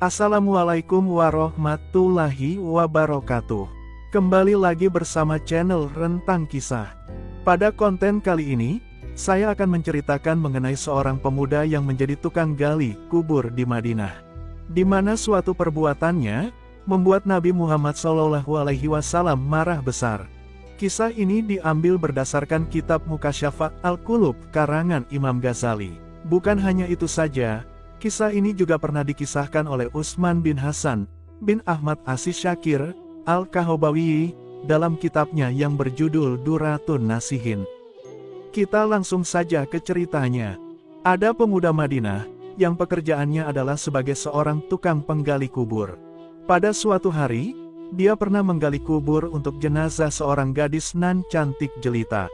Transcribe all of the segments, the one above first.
Assalamualaikum warahmatullahi wabarakatuh. Kembali lagi bersama channel Rentang Kisah. Pada konten kali ini, saya akan menceritakan mengenai seorang pemuda yang menjadi tukang gali kubur di Madinah, di mana suatu perbuatannya membuat Nabi Muhammad SAW marah besar. Kisah ini diambil berdasarkan kitab Mukasyafat Al-Qulub karangan Imam Ghazali. Bukan hanya itu saja, kisah ini juga pernah dikisahkan oleh Utsman bin Hasan bin Ahmad As-Syakir Al-Kahobawi dalam kitabnya yang berjudul Duratun Nasihin. Kita langsung saja ke ceritanya. Ada pemuda Madinah yang pekerjaannya adalah sebagai seorang tukang penggali kubur. Pada suatu hari, dia pernah menggali kubur untuk jenazah seorang gadis nan cantik jelita.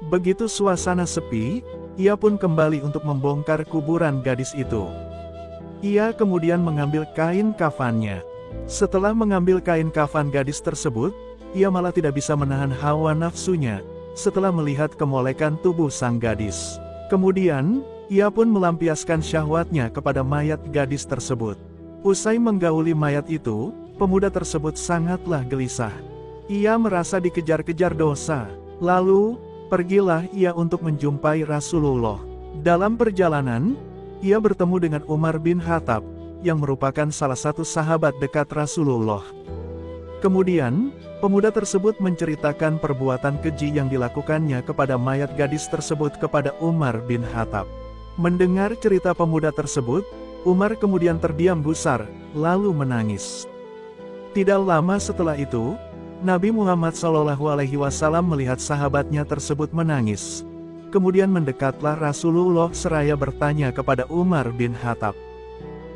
Begitu suasana sepi, ia pun kembali untuk membongkar kuburan gadis itu. Ia kemudian mengambil kain kafannya. Setelah mengambil kain kafan gadis tersebut, ia malah tidak bisa menahan hawa nafsunya setelah melihat kemolekan tubuh sang gadis. Kemudian, ia pun melampiaskan syahwatnya kepada mayat gadis tersebut. Usai menggauli mayat itu, pemuda tersebut sangatlah gelisah. Ia merasa dikejar-kejar dosa. Lalu, pergilah ia untuk menjumpai Rasulullah. Dalam perjalanan, ia bertemu dengan Umar bin Khattab, yang merupakan salah satu sahabat dekat Rasulullah. Kemudian, pemuda tersebut menceritakan perbuatan keji yang dilakukannya kepada mayat gadis tersebut kepada Umar bin Khattab. Mendengar cerita pemuda tersebut, Umar kemudian terdiam gusar, lalu menangis. Tidak lama setelah itu, Nabi Muhammad SAW melihat sahabatnya tersebut menangis. Kemudian mendekatlah Rasulullah seraya bertanya kepada Umar bin Khattab,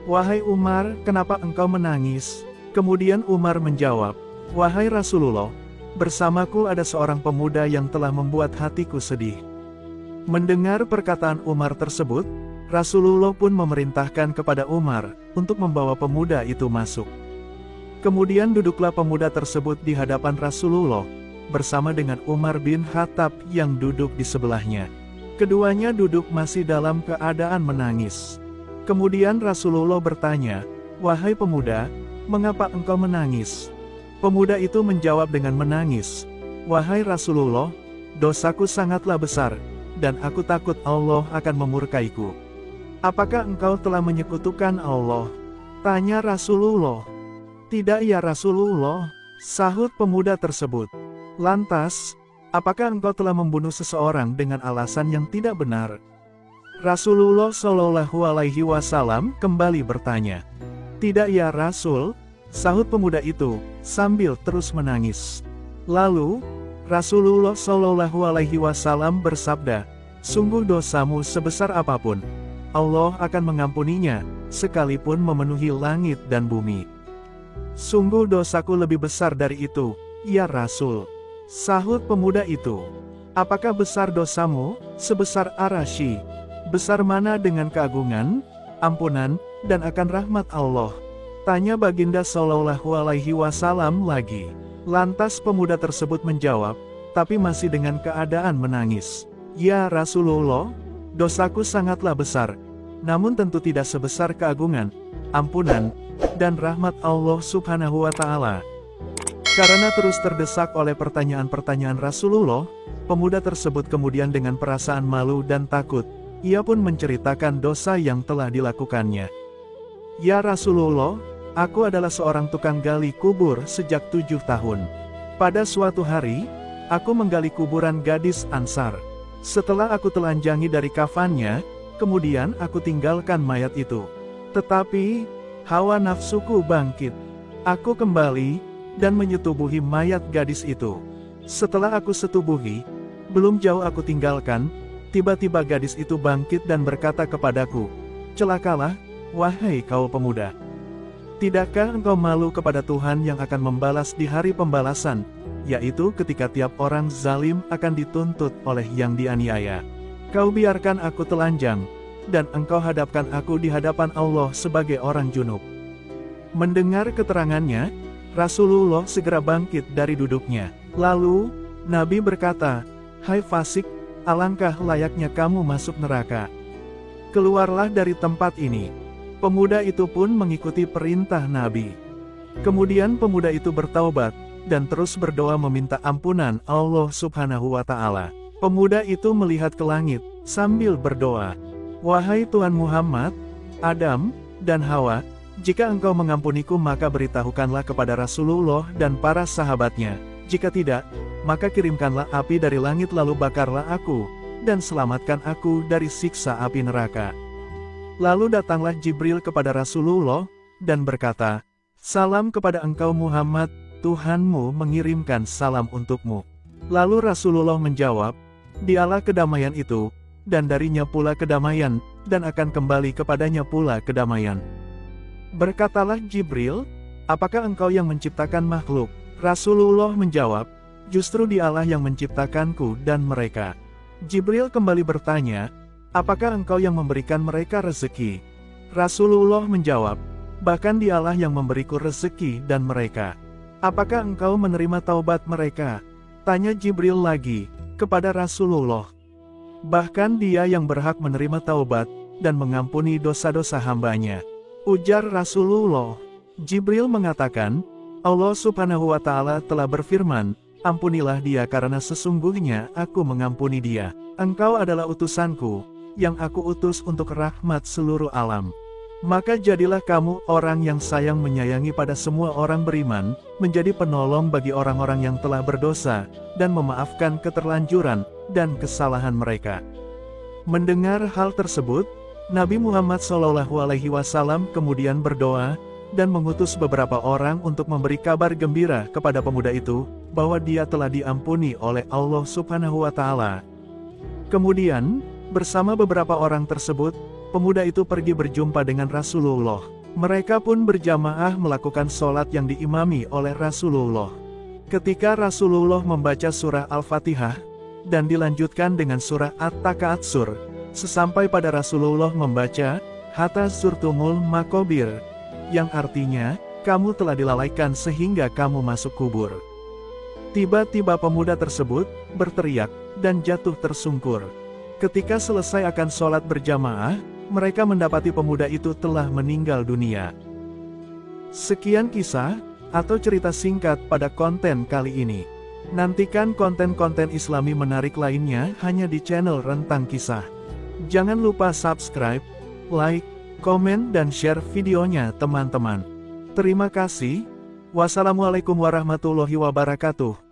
"Wahai Umar, kenapa engkau menangis?" Kemudian Umar menjawab, "Wahai Rasulullah, bersamaku ada seorang pemuda yang telah membuat hatiku sedih." Mendengar perkataan Umar tersebut, Rasulullah pun memerintahkan kepada Umar untuk membawa pemuda itu masuk. Kemudian duduklah pemuda tersebut di hadapan Rasulullah, bersama dengan Umar bin Khattab yang duduk di sebelahnya. Keduanya duduk masih dalam keadaan menangis. Kemudian Rasulullah bertanya, "Wahai pemuda, mengapa engkau menangis?" Pemuda itu menjawab dengan menangis, "Wahai Rasulullah, dosaku sangatlah besar, dan aku takut Allah akan memurkaiku." "Apakah engkau telah menyekutukan Allah?" tanya Rasulullah. "Tidak ya Rasulullah," sahut pemuda tersebut. "Lantas, apakah engkau telah membunuh seseorang dengan alasan yang tidak benar?" Rasulullah SAW kembali bertanya. "Tidak ya Rasul," sahut pemuda itu, sambil terus menangis. Lalu, Rasulullah SAW bersabda, "Sungguh dosamu sebesar apapun, Allah akan mengampuninya, sekalipun memenuhi langit dan bumi." "Sungguh dosaku lebih besar dari itu, ya Rasul," sahut pemuda itu. "Apakah besar dosamu? Sebesar Arasy. Besar mana dengan keagungan, ampunan, dan akan rahmat Allah?" tanya Baginda SAW lagi. Lantas pemuda tersebut menjawab, tapi masih dengan keadaan menangis, "Ya Rasulullah, dosaku sangatlah besar, namun tentu tidak sebesar keagungan, ampunan, dan rahmat Allah Subhanahu wa Ta'ala." Karena terus terdesak oleh pertanyaan-pertanyaan Rasulullah, pemuda tersebut kemudian dengan perasaan malu dan takut, ia pun menceritakan dosa yang telah dilakukannya. "Ya Rasulullah, aku adalah seorang tukang gali kubur sejak 7 tahun. Pada suatu hari, aku menggali kuburan gadis Ansar. Setelah aku telanjangi dari kafannya, kemudian aku tinggalkan mayat itu. Tetapi, hawa nafsuku bangkit. Aku kembali dan menyetubuhi mayat gadis itu. Setelah aku setubuhi, belum jauh aku tinggalkan, tiba-tiba gadis itu bangkit dan berkata kepadaku, 'Celakalah, wahai kaum pemuda. Tidakkah engkau malu kepada Tuhan yang akan membalas di hari pembalasan, yaitu ketika tiap orang zalim akan dituntut oleh yang dianiaya? Kau biarkan aku telanjang, dan engkau hadapkan aku di hadapan Allah sebagai orang junub.'" Mendengar keterangannya, Rasulullah segera bangkit dari duduknya. Lalu, Nabi berkata, "Hai fasik, alangkah layaknya kamu masuk neraka. Keluarlah dari tempat ini." Pemuda itu pun mengikuti perintah Nabi. Kemudian pemuda itu bertaubat, dan terus berdoa meminta ampunan Allah Subhanahu wa Ta'ala. Pemuda itu melihat ke langit, sambil berdoa, "Wahai Tuhan Muhammad, Adam, dan Hawa, jika engkau mengampuniku maka beritahukanlah kepada Rasulullah dan para sahabatnya. Jika tidak, maka kirimkanlah api dari langit lalu bakarlah aku, dan selamatkan aku dari siksa api neraka." Lalu datanglah Jibril kepada Rasulullah, dan berkata, "Salam kepada engkau Muhammad, Tuhanmu mengirimkan salam untukmu." Lalu Rasulullah menjawab, "Dialah kedamaian itu, dan darinya pula kedamaian, dan akan kembali kepadanya pula kedamaian." Berkatalah Jibril, "Apakah engkau yang menciptakan makhluk?" Rasulullah menjawab, "Justru Dialah yang menciptakanku dan mereka." Jibril kembali bertanya, "Apakah engkau yang memberikan mereka rezeki?" Rasulullah menjawab, "Bahkan Dialah yang memberiku rezeki dan mereka." "Apakah engkau menerima taubat mereka?" tanya Jibril lagi kepada Rasulullah. "Bahkan Dia yang berhak menerima taubat dan mengampuni dosa-dosa hambanya," ujar Rasulullah. Jibril mengatakan, "Allah Subhanahu wa Ta'ala telah berfirman, 'Ampunilah dia karena sesungguhnya aku mengampuni dia.' Engkau adalah utusanku, yang aku utus untuk rahmat seluruh alam. Maka jadilah kamu orang yang sayang menyayangi pada semua orang beriman, menjadi penolong bagi orang-orang yang telah berdosa, dan memaafkan keterlanjuran dan kesalahan mereka." Mendengar hal tersebut, Nabi Muhammad SAW kemudian berdoa, dan mengutus beberapa orang untuk memberi kabar gembira kepada pemuda itu, bahwa dia telah diampuni oleh Allah Subhanahu wa Ta'ala. Kemudian, bersama beberapa orang tersebut, pemuda itu pergi berjumpa dengan Rasulullah. Mereka pun berjamaah melakukan sholat yang diimami oleh Rasulullah. Ketika Rasulullah membaca surah Al-Fatihah, dan dilanjutkan dengan surah At-Takaatsur, sesampai pada Rasulullah membaca, "Hatta zurtumul maqabir," yang artinya, "Kamu telah dilalaikan sehingga kamu masuk kubur." Tiba-tiba pemuda tersebut berteriak dan jatuh tersungkur. Ketika selesai akan sholat berjamaah, mereka mendapati pemuda itu telah meninggal dunia. Sekian kisah atau cerita singkat pada konten kali ini. Nantikan konten-konten Islami menarik lainnya hanya di channel Rentang Kisah. Jangan lupa subscribe, like, komen, dan share videonya teman-teman. Terima kasih. Wassalamualaikum warahmatullahi wabarakatuh.